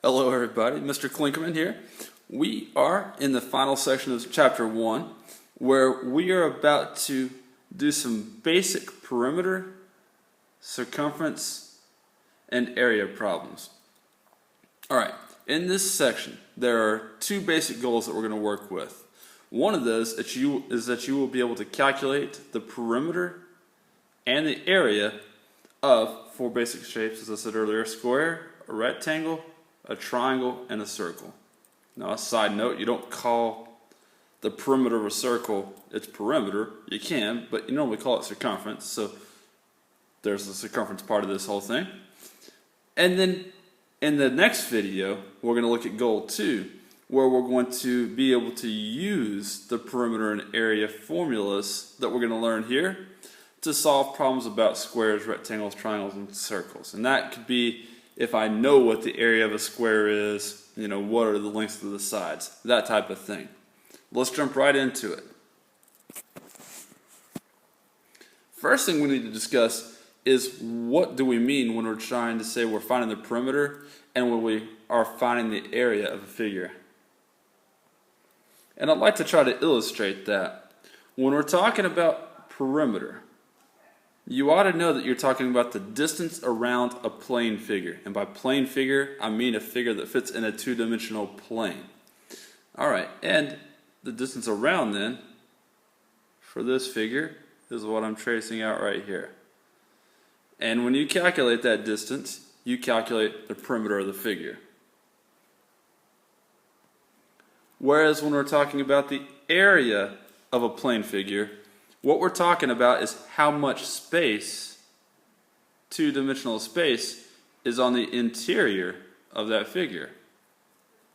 Hello everybody, Mr. Klinkerman here. We are in the final section of chapter 1 where we are about to do some basic perimeter, circumference, and area problems. Alright, in this section there are two basic goals that we're going to work with. One of those is that you will be able to calculate the perimeter and the area of four basic shapes, as I said earlier: a square, a rectangle, a triangle, and a circle. Now, a side note, you don't call the perimeter of a circle its perimeter. You can, but you normally call it circumference, so there's the circumference part of this whole thing. And then in the next video, we're going to look at goal 2, where we're going to be able to use the perimeter and area formulas that we're going to learn here to solve problems about squares, rectangles, triangles, and circles. And that could be if I know what the area of a square is, what are the lengths of the sides, that type of thing. Let's jump right into it. First thing we need to discuss is what do we mean when we're trying to say we're finding the perimeter and when we are finding the area of a figure. And I'd like to try to illustrate that. When we're talking about perimeter, you ought to know that you're talking about the distance around a plane figure. And by plane figure, I mean a figure that fits in a two-dimensional plane. Alright, and the distance around then, for this figure, is what I'm tracing out right here. And when you calculate that distance, you calculate the perimeter of the figure. Whereas when we're talking about the area of a plane figure, what we're talking about is how much space, two-dimensional space, is on the interior of that figure.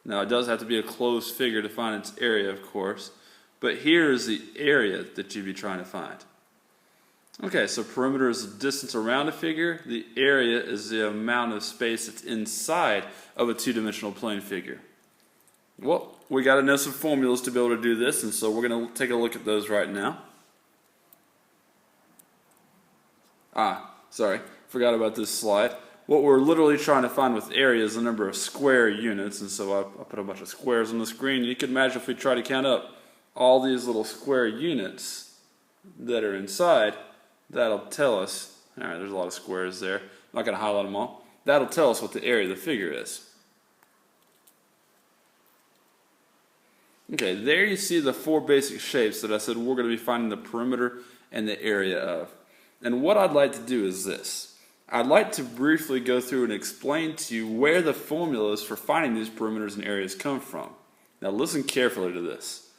Now, it does have to be a closed figure to find its area, of course, but here is the area that you'd be trying to find. Okay, so perimeter is the distance around a figure. The area is the amount of space that's inside of a two-dimensional plane figure. Well, we got to know some formulas to be able to do this, and so we're going to take a look at those right now. Sorry, forgot about this slide. What we're literally trying to find with area is the number of square units, and so I put a bunch of squares on the screen. You can imagine if we try to count up all these little square units that are inside, that'll tell us, alright, there's a lot of squares there. I'm not going to highlight them all. That'll tell us what the area of the figure is. Okay, there you see the four basic shapes that I said we're going to be finding the perimeter and the area of. And what I'd like to do is this. I'd like to briefly go through and explain to you where the formulas for finding these perimeters and areas come from. Now listen carefully to this.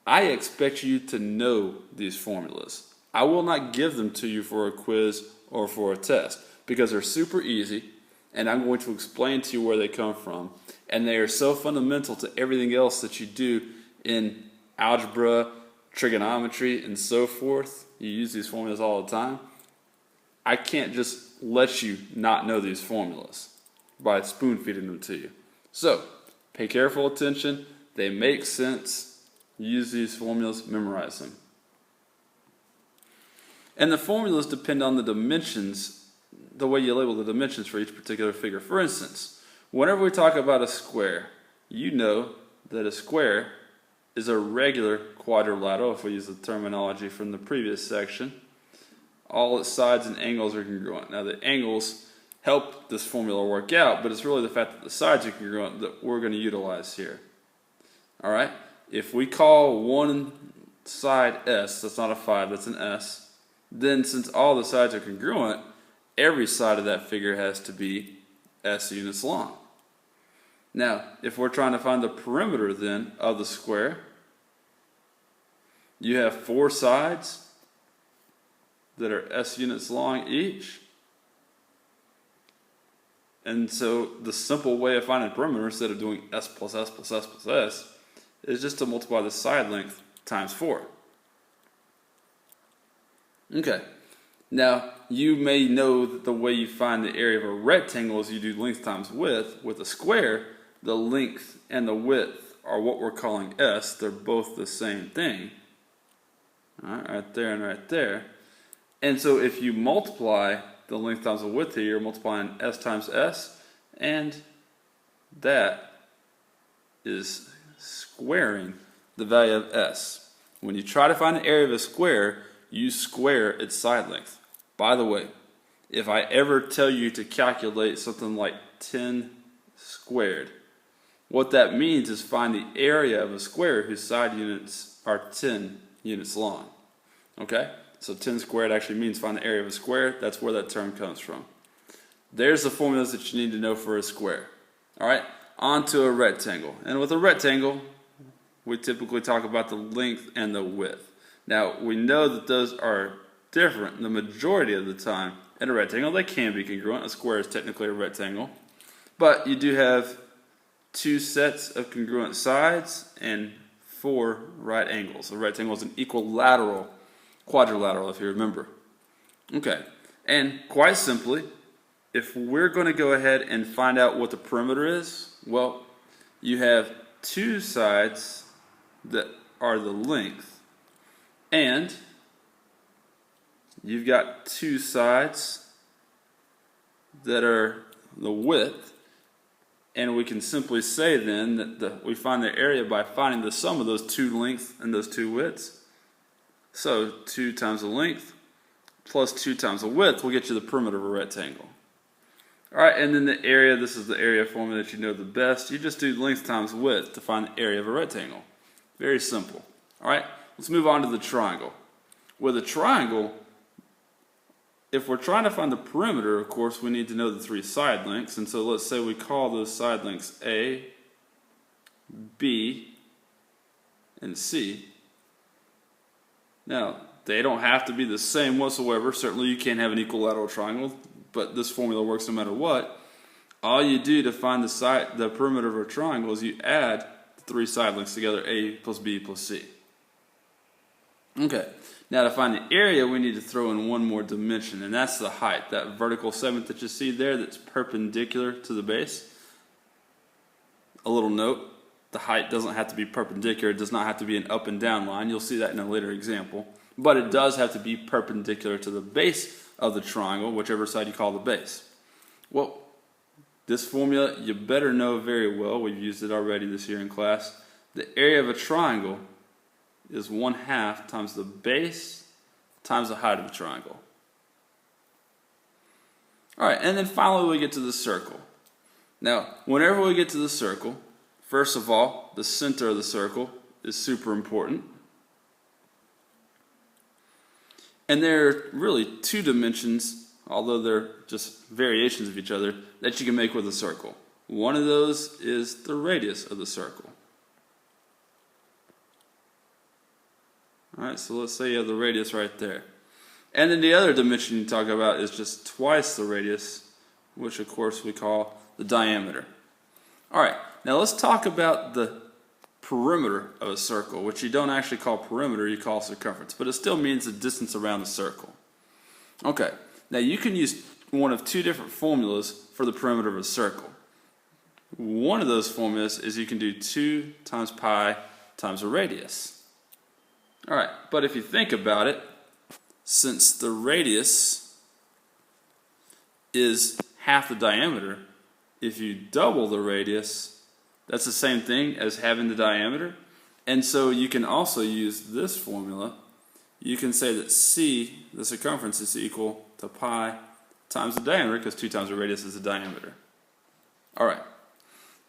I expect you to know these formulas. I will not give them to you for a quiz or for a test because they're super easy, and I'm going to explain to you where they come from. And they are so fundamental to everything else that you do in algebra, trigonometry, and so forth. You use these formulas all the time. I can't just let you not know these formulas by spoon feeding them to you. So, pay careful attention. They make sense. Use these formulas, memorize them. And the formulas depend on the dimensions, the way you label the dimensions for each particular figure. For instance, whenever we talk about a square, you know that a square is a regular quadrilateral, if we use the terminology from the previous section. All its sides and angles are congruent. Now, the angles help this formula work out, but it's really the fact that the sides are congruent that we're going to utilize here. Alright, if we call one side S, that's not a 5, that's an S, then since all the sides are congruent, every side of that figure has to be S units long. Now, if we're trying to find the perimeter then of the square, you have four sides that are S units long each. And so the simple way of finding perimeter, instead of doing S plus S plus S plus S, is just to multiply the side length times 4. Okay. Now, you may know that the way you find the area of a rectangle is you do length times width. With a square, the length and the width are what we're calling S. They're both the same thing. Alright, right there and right there. And so if you multiply the length times the width here, you're multiplying S times S, and that is squaring the value of s. When you try to find the area of a square, you square its side length. By the way, if I ever tell you to calculate something like 10 squared, what that means is find the area of a square whose side units are 10 units long. Okay? So 10 squared actually means find the area of a square. That's where that term comes from. There's the formulas that you need to know for a square. Alright? On to a rectangle. And with a rectangle, we typically talk about the length and the width. Now, we know that those are different the majority of the time. In a rectangle, they can be congruent. A square is technically a rectangle. But you do have two sets of congruent sides and 4 right angles. A rectangle is an equilateral, quadrilateral if you remember. Okay, and quite simply, if we're going to go ahead and find out what the perimeter is, well, you have two sides that are the length, and you've got two sides that are the width, and we can simply say then that we find the area by finding the sum of those two lengths and those two widths. So 2 times the length plus 2 times the width will get you the perimeter of a rectangle. Alright, and then the area, this is the area formula that you know the best. You just do length times width to find the area of a rectangle. Very simple. Alright, let's move on to the triangle. With a triangle, if we're trying to find the perimeter, of course, we need to know the 3 side lengths. And so let's say we call those side lengths A, B, and C. Now, they don't have to be the same whatsoever. Certainly you can't have an equilateral triangle, but this formula works no matter what. All you do to find the perimeter of a triangle is you add the 3 side lengths together, A plus B plus C. Okay, now to find the area, we need to throw in one more dimension, and that's the height, that vertical segment that you see there that's perpendicular to the base. A little note, the height doesn't have to be perpendicular, it does not have to be an up and down line. You'll see that in a later example. But it does have to be perpendicular to the base of the triangle, whichever side you call the base. Well, this formula you better know very well. We've used it already this year in class. The area of a triangle is 1/2 times the base times the height of the triangle. Alright, and then finally we get to the circle. Now, whenever we get to the circle, first of all, the center of the circle is super important. And there are really 2 dimensions, although they're just variations of each other, that you can make with a circle. One of those is the radius of the circle. Alright, so let's say you have the radius right there. And then the other dimension you talk about is just twice the radius, which of course we call the diameter. Alright, now let's talk about the perimeter of a circle, which you don't actually call perimeter, you call circumference, but it still means the distance around the circle. Okay, now you can use one of 2 different formulas for the perimeter of a circle. One of those formulas is you can do 2 times pi times the radius. Alright, but if you think about it, since the radius is half the diameter, if you double the radius, that's the same thing as having the diameter. And so you can also use this formula. You can say that C, the circumference, is equal to pi times the diameter, because 2 times the radius is the diameter. Alright,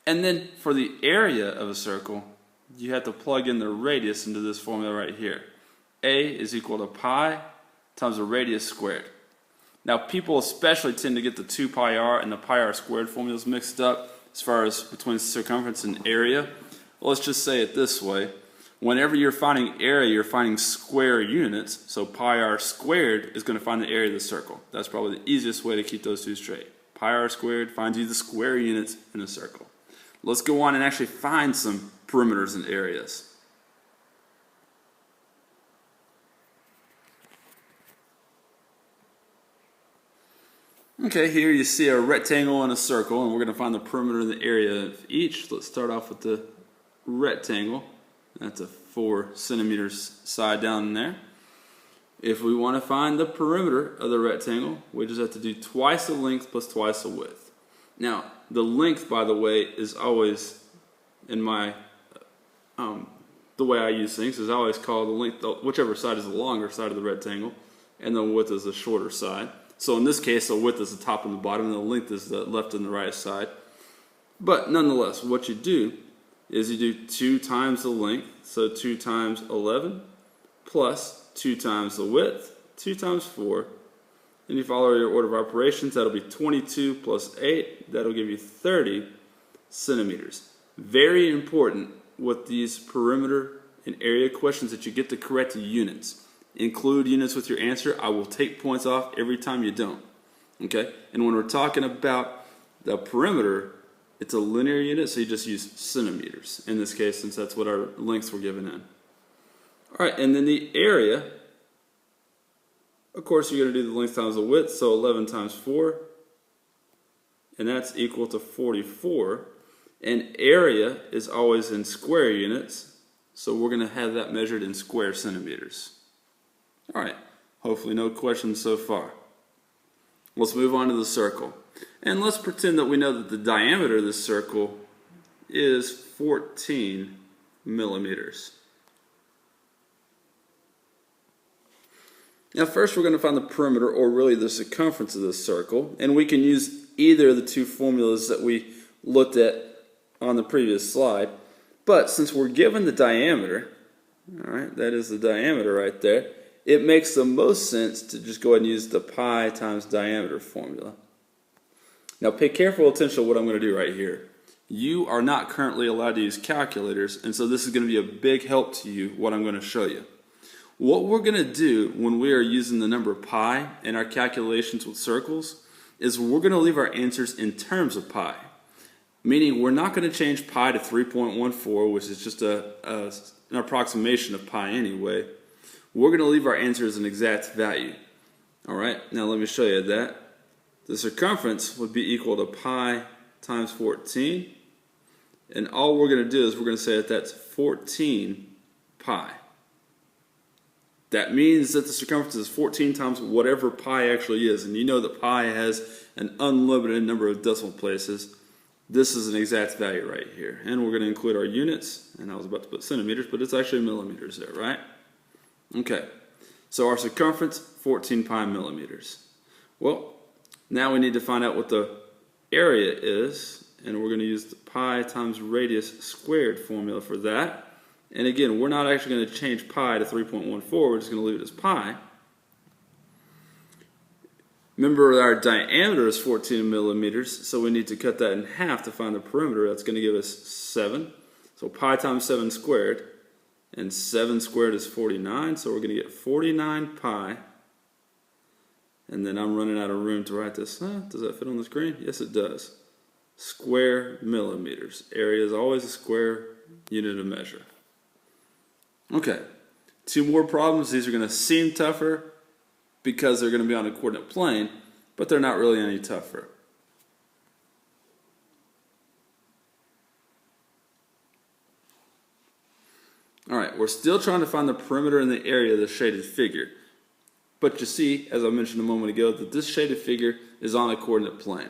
and then for the area of a circle, you have to plug in the radius into this formula right here. A is equal to pi times the radius squared. Now people especially tend to get the 2 pi r and the pi r squared formulas mixed up as far as between circumference and area. Well, let's just say it this way. Whenever you're finding area, you're finding square units, so pi r squared is going to find the area of the circle. That's probably the easiest way to keep those 2 straight. Pi r squared finds you the square units in a circle. Let's go on and actually find some perimeters and areas. Okay, here you see a rectangle and a circle, and we're going to find the perimeter and the area of each. Let's start off with the rectangle. That's a 4 centimeters side down in there. If we want to find the perimeter of the rectangle, we just have to do twice the length plus twice the width. Now, the length, by the way, is always, in my, the way I use things, is I always call the length, whichever side is the longer side of the rectangle, and the width is the shorter side. So in this case, the width is the top and the bottom, and the length is the left and the right side. But nonetheless, what you do is you do 2 times the length, so 2 times 11, plus 2 times the width, 2 times 4, and you follow your order of operations. That'll be 22 plus 8, that'll give you 30 centimeters. Very important with these perimeter and area questions that you get the correct units. Include units with your answer. I will take points off every time you don't. Okay? And when we're talking about the perimeter, it's a linear unit, so you just use centimeters in this case, since that's what our lengths were given in. Alright, and then the area, of course you're going to do the length times the width, so 11 times 4, and that's equal to 44. And area is always in square units, so we're going to have that measured in square centimeters. Alright, hopefully no questions so far. Let's move on to the circle. And let's pretend that we know that the diameter of this circle is 14 millimeters. Now first we're going to find the perimeter, or really the circumference of this circle, and we can use either of the 2 formulas that we looked at on the previous slide. But since we're given the diameter, alright, that is the diameter right there, it makes the most sense to just go ahead and use the pi times diameter formula. Now pay careful attention to what I'm going to do right here. You are not currently allowed to use calculators, and so this is going to be a big help to you, what I'm going to show you. What we're going to do when we are using the number pi in our calculations with circles is we're going to leave our answers in terms of pi. Meaning we're not going to change pi to 3.14, which is just an approximation of pi anyway. We're going to leave our answer as an exact value. Alright, now let me show you that. The circumference would be equal to pi times 14. And all we're going to do is we're going to say that that's 14 pi. That means that the circumference is 14 times whatever pi actually is. And you know that pi has an unlimited number of decimal places. This is an exact value right here. And we're going to include our units. And I was about to put centimeters, but it's actually millimeters there, right? Okay. So our circumference, 14 pi millimeters. Well, now we need to find out what the area is. And we're going to use the pi times radius squared formula for that. And again, we're not actually going to change pi to 3.14. We're just going to leave it as pi. Remember, our diameter is 14 millimeters, so we need to cut that in half to find the perimeter. That's going to give us 7. So pi times 7 squared, and 7 squared is 49, so we're going to get 49 pi. And then I'm running out of room to write this. Does that fit on the screen? Yes, it does. Square millimeters. Area is always a square unit of measure. Okay, 2 more problems. These are going to seem tougher because they're going to be on a coordinate plane, but they're not really any tougher. Alright, we're still trying to find the perimeter and the area of the shaded figure. But you see, as I mentioned a moment ago, that this shaded figure is on a coordinate plane.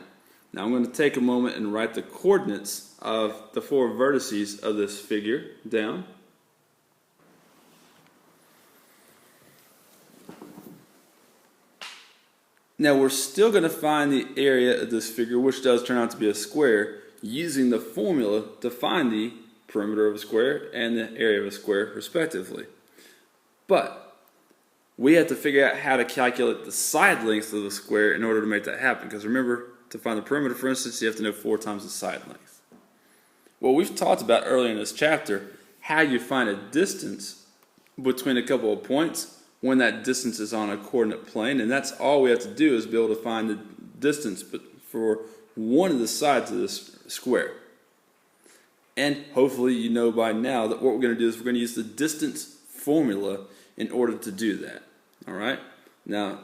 Now I'm going to take a moment and write the coordinates of the 4 vertices of this figure down. Now we're still going to find the area of this figure, which does turn out to be a square, using the formula to find the perimeter of a square and the area of a square, respectively. But we have to figure out how to calculate the side length of the square in order to make that happen. Because remember, to find the perimeter, for instance, you have to know 4 times the side length. Well, we've talked about earlier in this chapter how you find a distance between a couple of points when that distance is on a coordinate plane, and that's all we have to do is be able to find the distance for one of the sides of this square. And hopefully you know by now that what we're going to do is we're going to use the distance formula in order to do that. Alright? Now,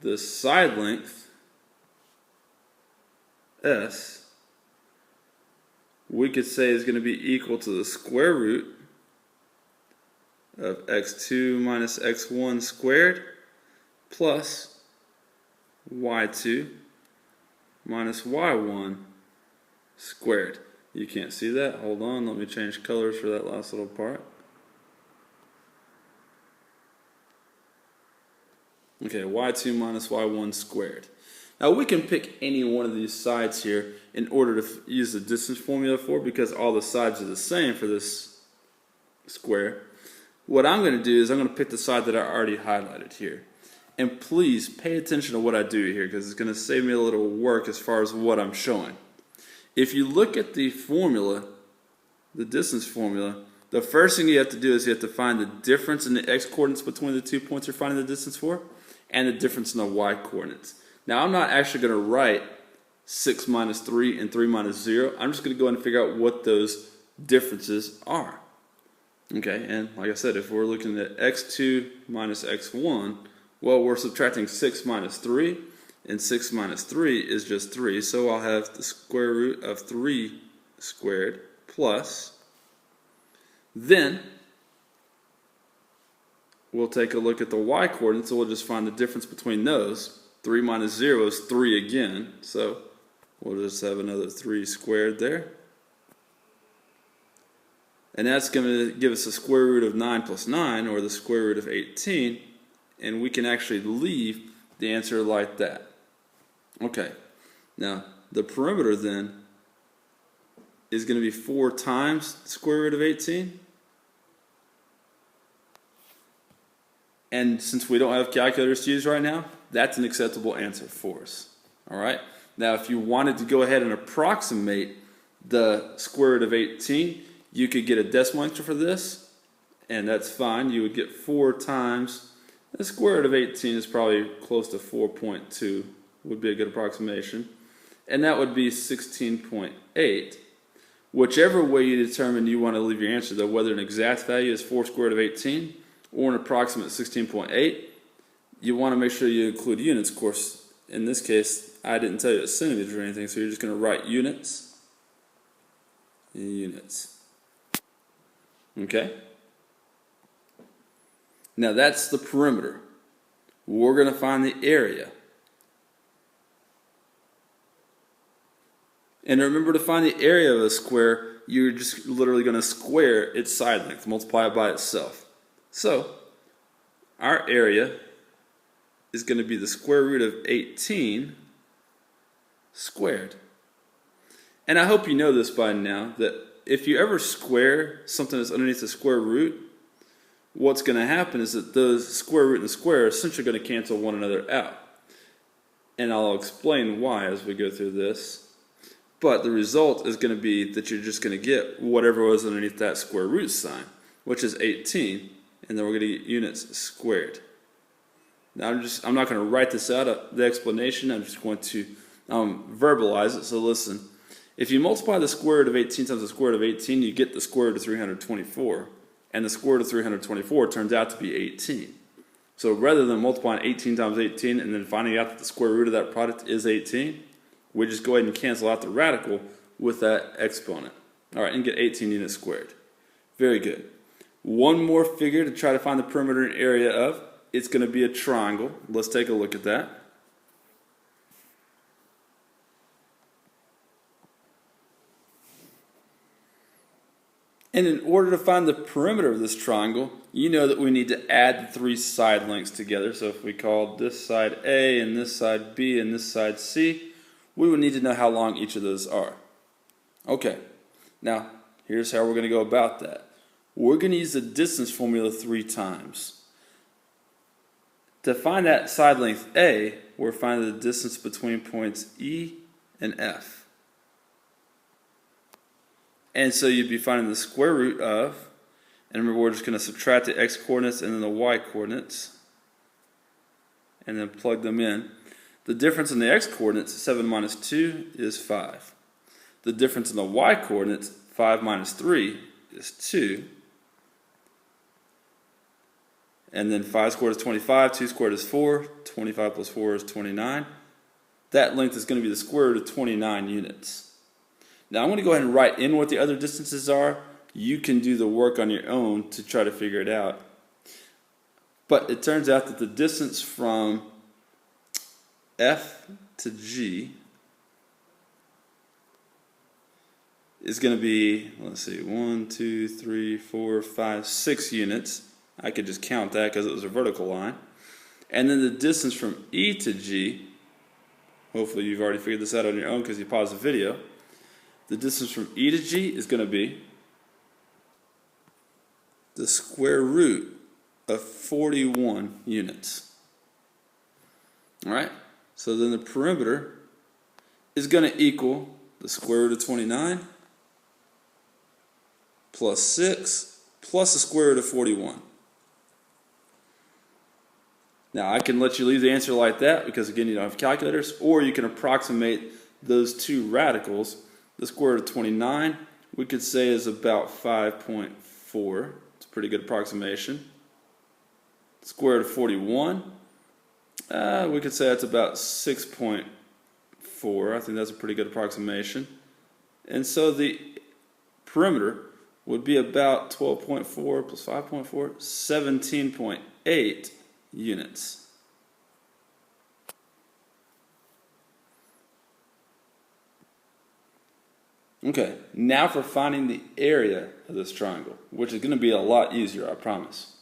the side length, S, we could say is going to be equal to the square root of x2 minus x1 squared plus y2 minus y1 squared. You can't see that? Hold on, let me change colors for that last little part. Okay, y2 minus y1 squared. Now we can pick any one of these sides here in order to use the distance formula for, because all the sides are the same for this square. What I'm going to do is I'm going to pick the side that I already highlighted here. And please pay attention to what I do here, because it's going to save me a little work as far as what I'm showing. If you look at the formula, the distance formula, the first thing you have to do is you have to find the difference in the x-coordinates between the 2 points you're finding the distance for, and the difference in the y-coordinates. Now I'm not actually going to write 6 minus 3 and 3 minus 0. I'm just going to go ahead and figure out what those differences are. Okay, and like I said, if we're looking at x2 minus x1, well, we're subtracting 6 minus 3, and 6 minus 3 is just 3, so I'll have the square root of 3 squared plus, then we'll take a look at the y-coordinates, so we'll just find the difference between those. 3 minus 0 is 3 again, so we'll just have another 3 squared there. And that's going to give us the square root of 9 plus 9, or the square root of 18, and we can actually leave the answer like that. Okay, now the perimeter then is going to be 4 times the square root of 18. And since we don't have calculators to use right now, that's an acceptable answer for us. Alright, now if you wanted to go ahead and approximate the square root of 18, you could get a decimal answer for this, and that's fine. You would get 4 times the square root of 18 is probably close to 4.2, would be a good approximation. And that would be 16.8. Whichever way you determine you want to leave your answer, though, whether an exact value is 4 square root of 18 or an approximate 16.8, you want to make sure you include units. Of course, in this case, I didn't tell you it's centimeters or anything, so you're just going to write units. Units. Okay? Now that's the perimeter. We're going to find the area. And remember, to find the area of a square, you're just literally going to square its side length, multiply it by itself. So, our area is going to be the square root of 18 squared. And I hope you know this by now, that if you ever square something that's underneath the square root, what's going to happen is that the square root and the square are essentially going to cancel one another out. And I'll explain why as we go through this. But the result is going to be that you're just going to get whatever was underneath that square root sign, which is 18, and then we're going to get units squared. Now I'm not going to write this out, the explanation. I'm just going to verbalize it. So listen, if you multiply the square root of 18 times the square root of 18, you get the square root of 324. And the square root of 324 turns out to be 18. So rather than multiplying 18 times 18 and then finding out that the square root of that product is 18, we just go ahead and cancel out the radical with that exponent. Alright, and get 18 units squared. Very good. One more figure to try to find the perimeter and area of. It's going to be a triangle. Let's take a look at that. And in order to find the perimeter of this triangle, you know that we need to add the 3 side lengths together. So if we called this side A and this side B and this side C, we would need to know how long each of those are. Okay, now here's how we're going to go about that. We're going to use the distance formula 3 times. To find that side length A, we're finding the distance between points E and F. And so you'd be finding the square root of, and remember we're just going to subtract the x-coordinates and then the y-coordinates, and then plug them in. The difference in the x-coordinates, 7 minus 2, is 5. The difference in the y-coordinates, 5 minus 3, is 2. And then 5 squared is 25, 2 squared is 4, 25 plus 4 is 29. That length is going to be the square root of 29 units. Now I'm going to go ahead and write in what the other distances are. You can do the work on your own to try to figure it out. But it turns out that the distance from F to G is going to be, let's see, 1, 2, 3, 4, 5, 6 units. I could just count that because it was a vertical line. And then the distance from E to G, hopefully you've already figured this out on your own because you paused the video. The distance from E to G is going to be the square root of 41 units. Alright, so then the perimeter is going to equal the square root of 29 plus 6 plus the square root of 41. Now I can let you leave the answer like that because again you don't have calculators, or you can approximate those two radicals. The square root of 29 we could say is about 5.4. It's a pretty good approximation. The square root of 41, we could say that's about 6.4. I think that's a pretty good approximation. And so the perimeter would be about 12.4 plus 5.4, 17.8 units. Okay, now for finding the area of this triangle, which is going to be a lot easier, I promise.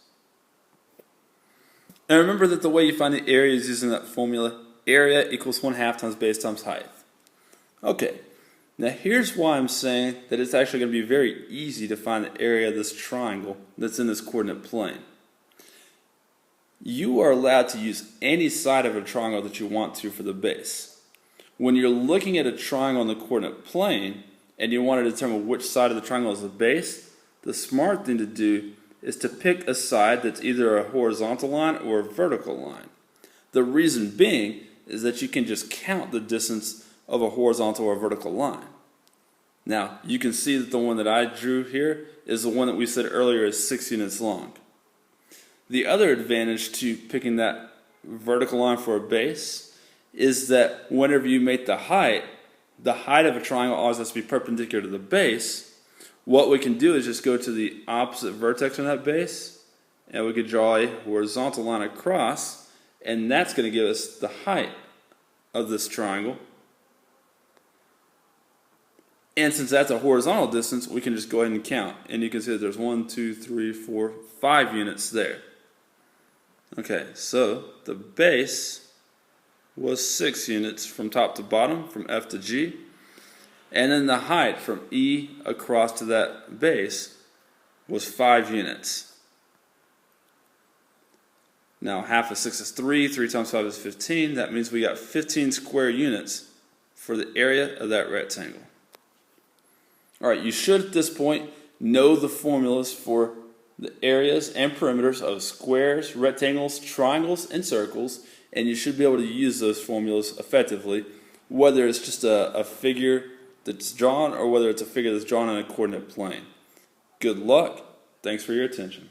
And remember that the way you find the area is using that formula, area equals 1/2 times base times height. Okay, now here's why I'm saying that it's actually going to be very easy to find the area of this triangle that's in this coordinate plane. You are allowed to use any side of a triangle that you want to for the base. When you're looking at a triangle on the coordinate plane and you want to determine which side of the triangle is the base, the smart thing to do is to pick a side that's either a horizontal line or a vertical line. The reason being is that you can just count the distance of a horizontal or vertical line. Now, you can see that the one that I drew here is the one that we said earlier is 6 units long. The other advantage to picking that vertical line for a base is that whenever you make the height of a triangle always has to be perpendicular to the base. What we can do is just go to the opposite vertex on that base, and we could draw a horizontal line across, and that's going to give us the height of this triangle. And since that's a horizontal distance, we can just go ahead and count, and you can see that there's 1, 2, 3, 4, 5 units there. Okay, so the base was 6 units from top to bottom, from F to G. And then the height from E across to that base was 5 units. Now 1/2 of 6 is 3, 3 times 5 is 15. That means we got 15 square units for the area of that rectangle. Alright, you should at this point know the formulas for the areas and perimeters of squares, rectangles, triangles, and circles, and you should be able to use those formulas effectively, whether it's just a figure that's drawn or whether it's a figure that's drawn on a coordinate plane. Good luck. Thanks for your attention.